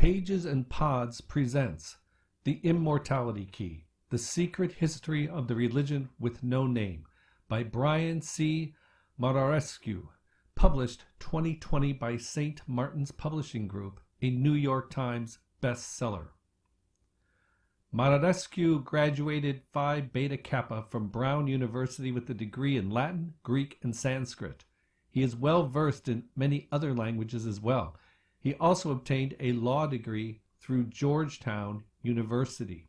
Pages and Pods presents The Immortality Key, The Secret History of the Religion with No Name by Brian C. Muraresku, published 2020 by St. Martin's Publishing Group, a New York Times bestseller. Muraresku graduated Phi Beta Kappa from Brown University with a degree in Latin, Greek, and Sanskrit. He is well versed in many other languages as well. He also obtained a law degree through Georgetown University.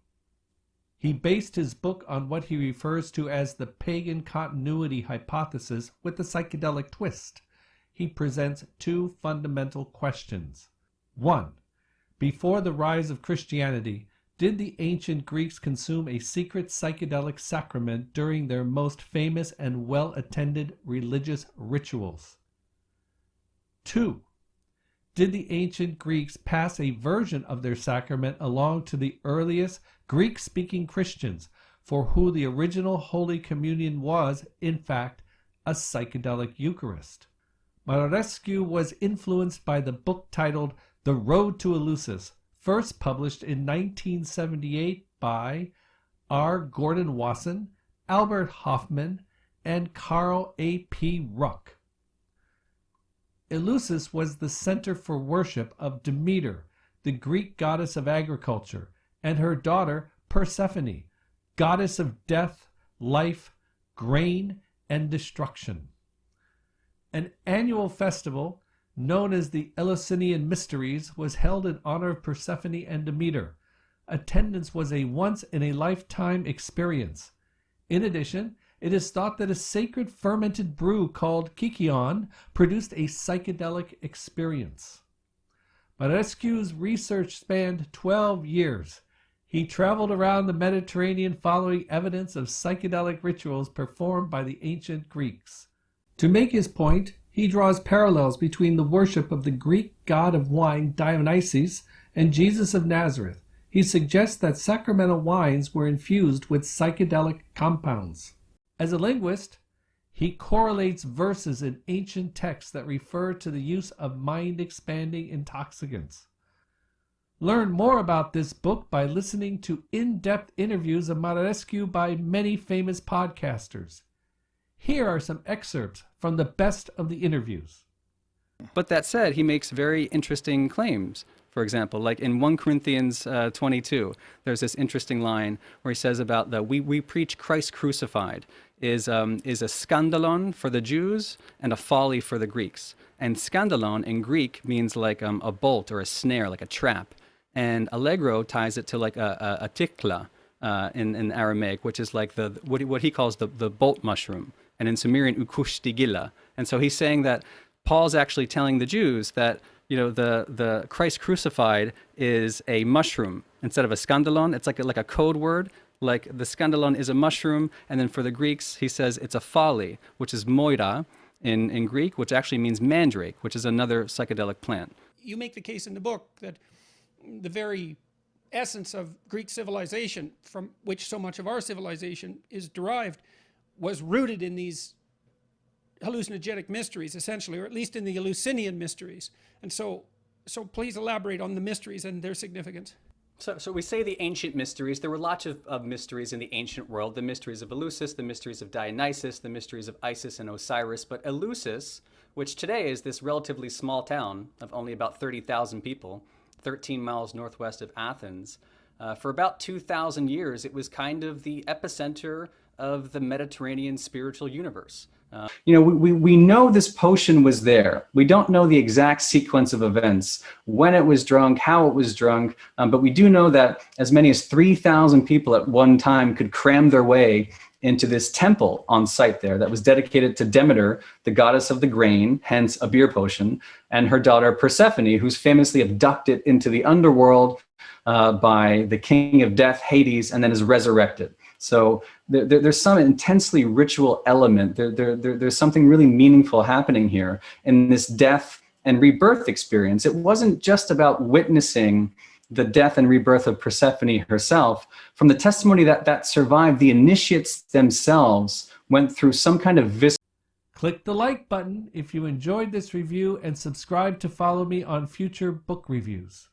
He based his book on what he refers to as the pagan continuity hypothesis with a psychedelic twist. He presents two fundamental questions. 1. Before the rise of Christianity, did the ancient Greeks consume a secret psychedelic sacrament during their most famous and well-attended religious rituals? 2. Did the ancient Greeks pass a version of their sacrament along to the earliest Greek-speaking Christians, for who the original Holy Communion was, in fact, a psychedelic Eucharist? Muraresku was influenced by the book titled The Road to Eleusis, first published in 1978 by R. Gordon Wasson, Albert Hoffman, and Carl A. P. Ruck. Eleusis was the center for worship of Demeter, the Greek goddess of agriculture, and her daughter Persephone, goddess of death, life, grain, and destruction. An annual festival known as the Eleusinian Mysteries was held in honor of Persephone and Demeter. Attendance was a once-in-a-lifetime experience. In addition, it is thought that a sacred fermented brew called kykeon produced a psychedelic experience. Muraresku's research spanned 12 years. He traveled around the Mediterranean following evidence of psychedelic rituals performed by the ancient Greeks. To make his point, he draws parallels between the worship of the Greek god of wine Dionysus and Jesus of Nazareth. He suggests that sacramental wines were infused with psychedelic compounds. As a linguist, he correlates verses in ancient texts that refer to the use of mind-expanding intoxicants. Learn more about this book by listening to in-depth interviews of Muraresku by many famous podcasters. Here are some excerpts from the best of the interviews. But that said, he makes very interesting claims. For example, like in 1 Corinthians 22, there's this interesting line where he says about that we preach Christ crucified is a skandalon for the Jews and a folly for the Greeks. And skandalon in Greek means like a bolt or a snare, like a trap. And allegro ties it to like a tikla in Aramaic, which is like what he calls the bolt mushroom. And in Sumerian, ukushtigila. And so he's saying that Paul's actually telling the Jews that, you know, the Christ crucified is a mushroom instead of a skandalon. It's like a code word. Like the skandalon is a mushroom, and then for the Greeks, he says it's a folly, which is moira in Greek, which actually means mandrake, which is another psychedelic plant. You make the case in the book that the very essence of Greek civilization, from which so much of our civilization is derived, was rooted in these hallucinogenic mysteries, essentially, or at least in the Eleusinian mysteries. And so please elaborate on the mysteries and their significance. So we say the ancient mysteries. There were lots of mysteries in the ancient world. The mysteries of Eleusis, the mysteries of Dionysus, the mysteries of Isis and Osiris. But Eleusis, which today is this relatively small town of only about 30,000 people, 13 miles northwest of Athens, for about 2,000 years, it was kind of the epicenter of the Mediterranean spiritual universe. We know this potion was there. We don't know the exact sequence of events, when it was drunk, how it was drunk, but we do know that as many as 3,000 people at one time could cram their way into this temple on site there that was dedicated to Demeter, the goddess of the grain, hence a beer potion, and her daughter Persephone, who's famously abducted into the underworld by the king of death, Hades, and then is resurrected. So there's some intensely ritual element. There's something really meaningful happening here in this death and rebirth experience. It wasn't just about witnessing the death and rebirth of Persephone herself. From the testimony that survived, the initiates themselves went through some kind of Click the like button if you enjoyed this review and subscribe to follow me on future book reviews.